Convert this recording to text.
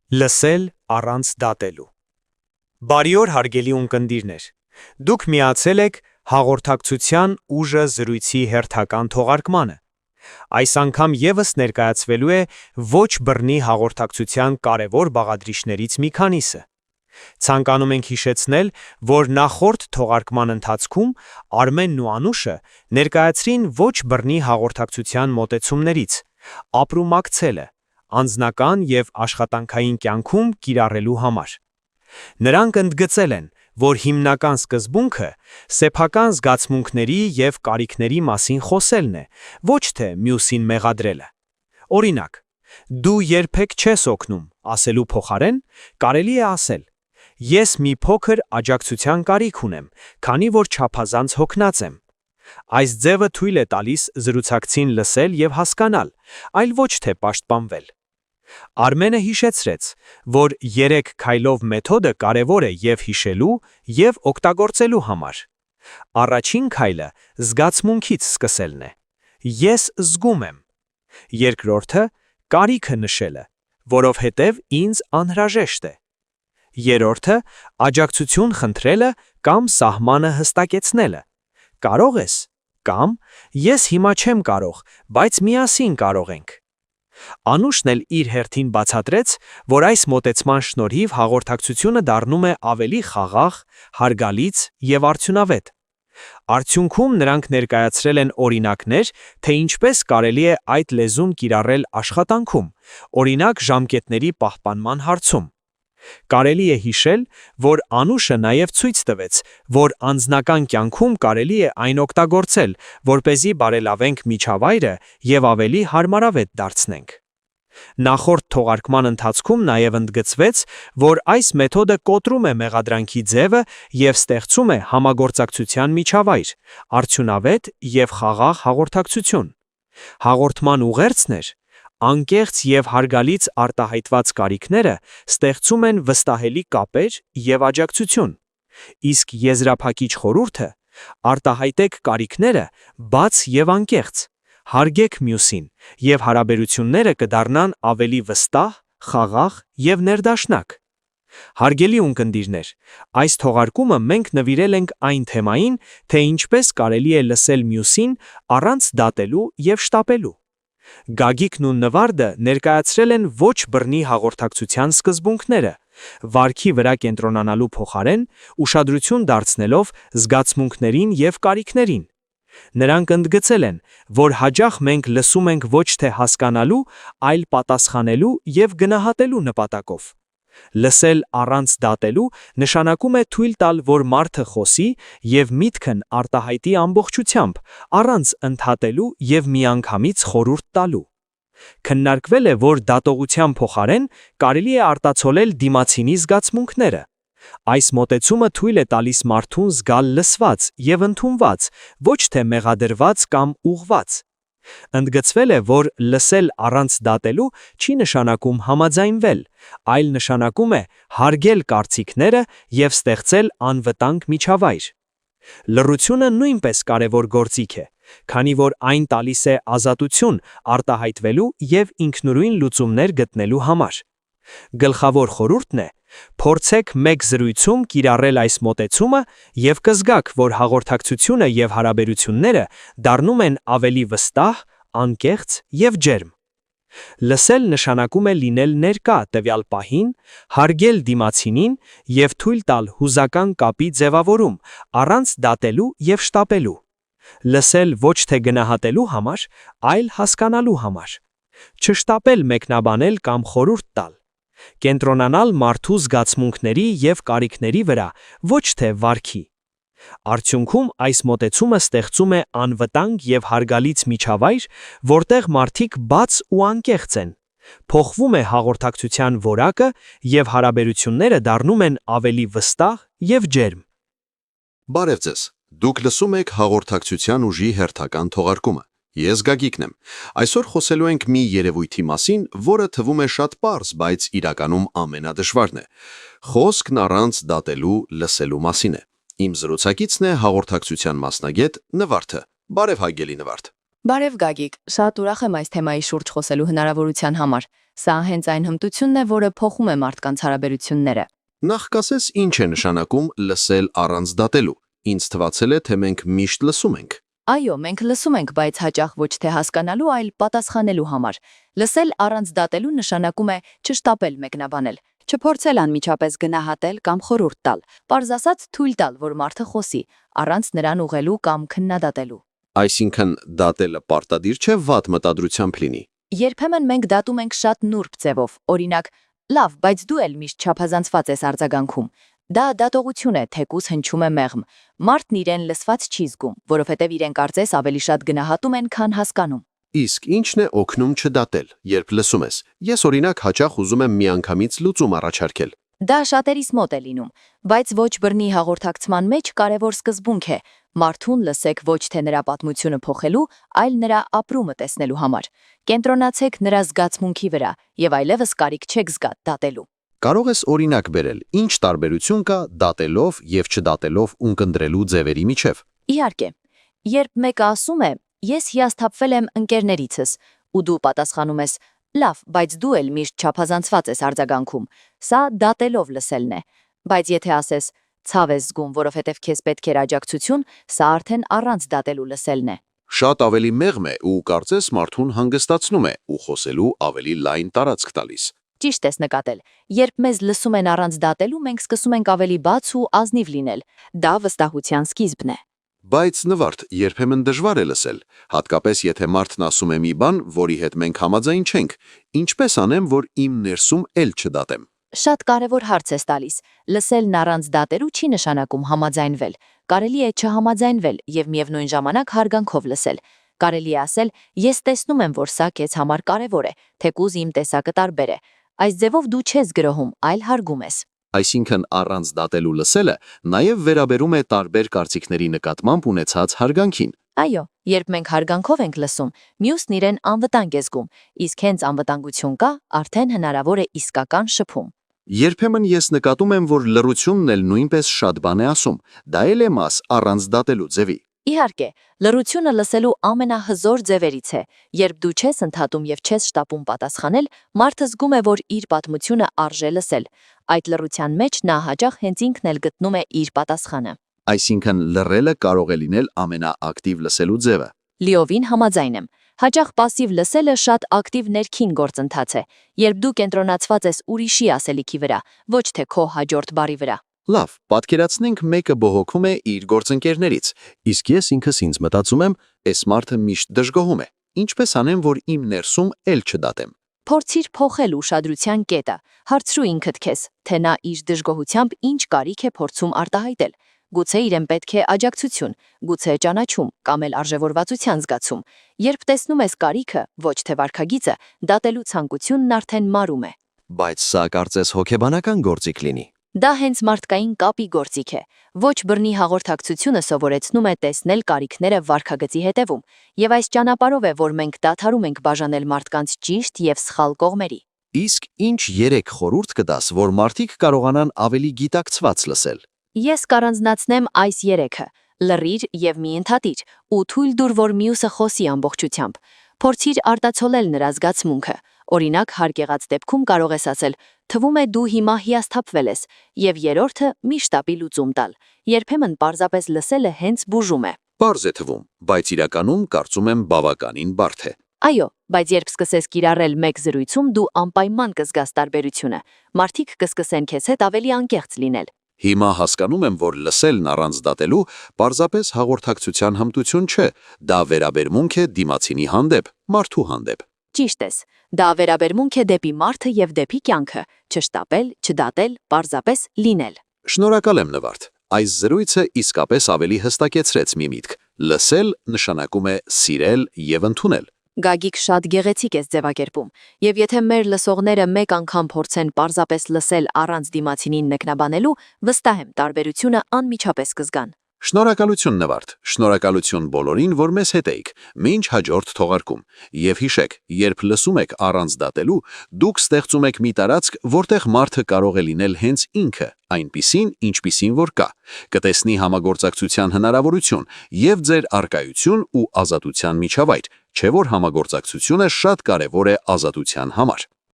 Լսել առանց դատելու։ Բարի օր հարգելի ունկնդիրներ։ Դուք միացել եք հաղորդակցության ուժը զրույցի հերթական թողարկմանը։ Այս անգամ եւս ներկայացվելու է ոչ բռնի հաղորդակցության կարևոր բաղադրիչներից մի քանիսը։ Ցանկանում ենք հիշեցնել, որ նախորդ թողարկման ընթացքում Արմենն ու Անուշը ներկայացրին ոչ բռնի հաղորդակցության մոտեցումներից, ապրումակցելը, անձնական եւ աշխատանքային կյանքում կիրառելու համար։ Նրանք ընդգծել են, որ հիմնական սկզբունքը սեփական զգացմունքների եւ կարիքների մասին խոսելն է, ոչ թե մյուսին մեղադրելը։ Օրինակ, դու երբեք չես օգնում ասելու փոխարեն կարելի է ասել. Ես մի փոքր աջակցության կարիք ունեմ, քանի որ չափազանց հոգնած եմ։ Այս ձևը թույլ է տալիս զրուցակցին լսել եւ հասկանալ, այլ ոչ թե պաշտպանվել։ Արմենը հիշեցրեց, որ 3 քայլով մեթոդը կարևոր է եւ հիշելու, եւ օգտագործելու համար։ Առաջին քայլը զգացմունքից սկսելն է։ Ես զգում եմ։ Երկրորդը կարիքը նշելը, որովհետեւ ինձ անհրաժեշտ է։ Երրորդը աջակցություն խնդրելը կամ սահմանը հստակեցնելը։ Կարող ես կամ ես հիմա չեմ կարող, բայց միասին կարող ենք։ Անուշն էլ իր հերթին բացատրեց, որ այս մոտեցման շնորհիվ հաղորդակցությունը դառնում է ավելի խաղաղ, հարգալից եւ արդյունավետ։ Արդյունքում նրանք ներկայացրել են օրինակներ, թե ինչպես կարելի է այդ լեզուն կիրառել աշխատանքում, օրինակ ժամկետների պահպանման հարցում։ Կարելի է հիշել, որ Անուշը նաև ցույց տվեց, որ անձնական կյանքում կարելի է այն օգտագործել, որպեսզի բարելավենք միջավայրը եւ ավելի հարմարավետ դարձնենք։ Նախորդ թողարկման ընթացքում նաև ընդգծվեց, որ այս մեթոդը կոտրում է մեղադրանքի ձևը եւ ստեղծում է համագործակցության միջավայր, արդյունավետ եւ խաղաղ հաղորդակցություն։ Հաղորդման ուղերձն էր. անկեղծ եւ հարգալից արտահայտված կարիքները ստեղծում են վստահելի կապեր եւ աջակցություն։ Իսկ եզրափակիչ խորհուրդը՝ արտահայտեք կարիքները բաց եւ անկեղծ, հարգեք մյուսին, եւ հարաբերությունները կդառնան ավելի վստահ, խաղաղ եւ ներդաշնակ։ Հարգելի ունկնդիրներ, այս թողարկումը մենք նվիրել ենք այն թեմային, թե ինչպես կարելի է լսել մյուսին առանց դատելու եւ շտապելու։ Գագիկն ու Նվարդը ներկայացրել են ոչ բռնի հաղորդակցության սկզբունքները, վարքի վրա կենտրոնանալու փոխարեն ուշադրություն դարձնելով զգացմունքներին եւ կարիքներին։ Նրանք ընդգծել են, որ հաճախ մենք լսում ենք ոչ թե հասկանալու, այլ պատասխանելու եւ գնահատելու նպատակով։ Լսել առանց դատելու նշանակում է թույլ տալ, որ մարդը խոսի եւ միտքն արտահայտի ամբողջությամբ, առանց ընդհատելու եւ միանգամից խորհուրդ տալու։ Քննարկվել է, որ դատողության փոխարեն կարելի է արտացոլել դիմացինի զգացմունքները։ Այս մոտեցումը թույլ է տալիս մարդուն զգալ լսված եւ ընդունված, ոչ թե մեղադրված կամ ուղղված։ Ընդգծվել է, որ լսել առանց դատելու չի նշանակում համաձայնվել, այլ նշանակում է հարգել կարծիքները եւ ստեղծել անվտանգ միջավայր։ Լռությունը նույնպես կարևոր գործիք է, քանի որ այն տալիս է ազատություն արտահայտվելու եւ ինքնուրույն լուծումներ գտնելու համար։ Գլխավոր խորհուրդն է. փորձեք մեկ զրույցում կիրառել այս մոտեցումը եւ կզգաք, որ հաղորդակցությունը եւ հարաբերությունները դառնում են ավելի վստահ, անկեղծ եւ ջերմ։ Լսել նշանակում է լինել ներկա տվյալ պահին, հարգել դիմացինին եւ թույլ տալ հուզական կապի ձևավորում, առանց դատելու եւ շտապելու։ Լսել ոչ թե գնահատելու համար, այլ հասկանալու համար։ Չշտապել մեկնաբանել կամ խորհուրդ տալ։ Կենտրոնանալ մարդու զգացմունքների եւ կարիքների վրա, ոչ թե վարքի։ Արդյունքում այս մոտեցումը ստեղծում է անվտանգ եւ հարգալից միջավայր, որտեղ մարդիկ բաց ու անկեղծ են։ Փոխվում է հաղորդակցության որակը եւ հարաբերությունները դառնում են ավելի վստահ եւ ջերմ։ Բարև ձեզ։ Դուք լսում եք հաղորդակցության ուժի հերթական թողարկումը։ Ես Գագիկն եմ։ Այսօր խոսելու ենք մի երևույթի մասին, որը թվում է շատ պարզ, բայց իրականում ամենադժվարն է։ Խոսքն առանց դատելու լսելու մասին է։ Իմ զրուցակիցն է հաղորդակցության մասնագետ Նվարդը։ Բարև հարգելի Նվարդ։ Բարև Գագիկ, շատ ուրախ եմ այս թեմայի շուրջ խոսելու հնարավորության համար։ Սա հենց այն հմտությունն է, որը փոխում է մարդկանց հարաբերությունները։ Նախ կասես ինչ է նշանակում լսել առանց դատելու։ Ինձ թվացել է, թե մենք միշտ լսում ենք։ Այո, մենք լսում ենք, բայց հաճախ ոչ թե հասկանալու, այլ պատասխանելու համար։ Լսել առանց դատելու նշանակում է չշտապել մեկնաբանել, չփորձել անմիջապես գնահատել կամ խորհուրդ տալ, պարզ ասած թույլ տալ, որ մարդը խոսի, առանց նրան ուղղելու կամ քննադատելու։ Այսինքն դատելը պարտադիր չէ վատ մտադրությամբ լինի։ Երբեմն մենք դատում ենք շատ նուրբ ձևով, օրինակ, լավ, բայց դու էլ միշտ չափազանցված ես արձագանքում։ Դա դատողություն է, թեկուզ հնչում է մեղմ։ Մարդն իրեն լսված չի զգում, որովհետև իրեն կարծես ավելի շատ գնահատում են, քան հասկանում։ Իսկ ինչն է օգնում չդատել, երբ լսում ես։ Ես օրինակ հաճախ ուզում եմ միանգամից լուծում առաջարկել։ Դա շատերիս մոտ է լինում, բայց ոչ բռնի հաղորդակցման մեջ կարևոր սկզբունք է։ Մարդուն լսեք ոչ թե նրա պատմությունը փոխելու, այլ նրա ապրումը տեսնելու համար։ Կենտրոնացեք նրա զգացմունքի վրա եւ այլևս կարիք չեք զգա դատելու։ Կարող ես օրինակ բերել, ինչ տարբերություն կա դատելով եւ չդատելով ունկնդրելու ձևերի միջև։ Իհարկե, երբ մեկը ասում է, ես հիասթափվել եմ ընկերներիցս, ու դու պատասխանում ես, լավ, բայց դու էլ միշտ չափազանցված ես արձագանքում, սա դատելով լսելն է։ Բայց եթե ասես, ցավ ես զգում, որովհետև քեզ պետք էր աջակցություն, սա արդեն առանց դատելու լսելն է։ Շատ ավելի մեղմ է ու կարծես մարդուն հանգստացնում է ու խոսելու ավելի լայն տարածք տալիս։ Ճիշտ ես նկատել, երբ մեզ լսում են առանց դատելու, մենք սկսում ենք ավելի բաց ու ազնիվ լինել։ Դա վստահության սկիզբն է։ Բայց նվարդ, երբեմն դժվար է լսել, հատկապես եթե մարդն ասում է մի բան, որի հետ մենք համաձայն չենք, ինչպես անեմ, որ իմ ներսում էլ չդատեմ։ Շատ կարևոր հարց ես տալիս։ Լսելն առանց դատելու չի նշանակում համաձայնվել։ Կարելի է չհամաձայնվել եւ միևնույն ժամանակ հարգանքով լսել։ Կարելի է ասել, ես տեսնում եմ, որ սա քեզ համար կարևոր է, թեկուզ իմ տեսակը տարբեր է։ Այս ձևով դու չես գրոհում, այլ հարգում ես։ Այսինքն առանց դատելու լսելը նաև վերաբերում է տարբեր կարծիքների նկատմամբ ունեցած հարգանքին։ Այո, երբ մենք հարգանքով ենք լսում, մյուսն իրեն անվտանգ է զգում, իսկ հենց անվտանգություն կա, արդեն հնարավոր է իսկական շփում։ Երբեմն ես նկատում եմ, որ լռությունն էլ նույնպես շատ բան է ասում, դա էլ է մաս առանց դատելու ձևի։ Իհարկե, լռությունը լսելու ամենահզոր ձևերից է։ Երբ դու չես ընդհատում եւ չես շտապում պատասխանել, մարդը զգում է, որ իր պատմությունը արժե լսել։ Այդ լռության մեջ նա հաճախ հենց ինքն էլ գտնում է իր պատասխանը։ Այսինքն լռելը կարող է լինել ամենաակտիվ լսելու ձևը։ Լիովին համաձայն եմ։ Հաճախ пассив լսելը շատ ակտիվ ներքին գործընթաց է, երբ դու կենտրոնացված ես ուրիշի ասելիքի վրա, ոչ թե քո հաջորդ բառի վրա։ Լավ, պատկերացնենք մեկը բողոքում է իր գործընկերներից, իսկ ես ինքս ինձ մտածում եմ, այս մարդը միշտ դժգոհում է։ Ինչպես անեմ, որ իմ ներսում էլ չդատեմ։ Փորձիր փոխել ուշադրության կետը։ Հարցրու ինքդ քեզ, թե նա իր դժգոհությամբ ինչ կարիք է փորձում արտահայտել։ Գուցե իրեն պետք է աջակցություն, գուցե ճանաչում կամ էլ արժևորվածության զգացում։ Երբ տեսնում ես կարիքը, ոչ թե վարքագիծը, դատելու ցանկությունն արդեն մարում է։ Բայց սա կարծես հոգեբանական գործիք լինի։ Դա հենց մարդկային կապի գործիք է։ Ոչ բռնի հաղորդակցությունը սովորեցնում է տեսնել կարիքները վարքագծի հետևում, եւ այս ճանապարհով է, որ մենք դադարում ենք բաժանել մարդկանց ճիշտ եւ սխալ կողմերի։ Իսկ ինչ 3 խորհուրդ կտաս, որ մարդիկ կարողանան ավելի գիտակցված լսել։ Ես կառանձնացնեմ այս 3-ը. լռիր եւ մի ընդհատիր, ու թույլ տուր, որ մյուսը խոսի ամբողջությամբ։ Փորձիր արտացոլել նրա զգացմունքը։ Օրինակ, հարգեղած դեպքում կարող ես ասել. թվում է դու հիմա հիասթափվել ես, եւ երրորդը՝ մի շտապի լուծում տալ։ Երբեմն պարզապես լսելը հենց բուժում է։ Պարզ է թվում, բայց իրականում կարծում եմ բավականին բարդ է։ Այո, բայց երբ սկսես կիրառել մեկ զրույցում, դու անպայման կզգաս տարբերությունը։ Մարդիկ կսկսեն քեզ հետ ավելի անկեղծ լինել։ Հիմա հասկանում եմ, որ լսելն առանց դատելու պարզապես հաղորդակցության հմտություն չէ, դա վերաբերմունք է դիմացինի հանդեպ, մարդու հանդեպ։ Ճիշտ ես, դա վերաբերմունք է դեպի մարդը եւ դեպի կյանքը, չշտապել, չդատել, պարզապես լինել։ Շնորհակալ եմ Նվարդ։ Այս զրույցը իսկապես ավելի հստակեցրեց մի միտք։ Լսել նշանակում է սիրել եւ ընդունել։ Գագիկ շատ գեղեցիկ ես ձևակերպում, եւ եթե մեր լսողները մեկ անգամ փորձեն պարզապես լսել առանց դիմացինին մեկնաբանելու, վստահ եմ տարբերությունը անմիջապես կզգան։ Շնորհակալություն Նվարդ, շնորհակալություն բոլորին, որ մեզ հետ էիք։ Մինչ հաջորդ թողարկում։ Եվ հիշեք, երբ լսում եք առանց դատելու, դուք ստեղծում եք մի տարածք, որտեղ մարդը կարող է լինել հենց ինքը, այնպիսին, ինչպիսին որ կա։ Կտեսնի համագործակցության հնարավորություն եւ ձեր առկայություն ու ազատության միջավայր, չէ՞ որ համագործակցությունը շատ կարևոր է ազատության համար։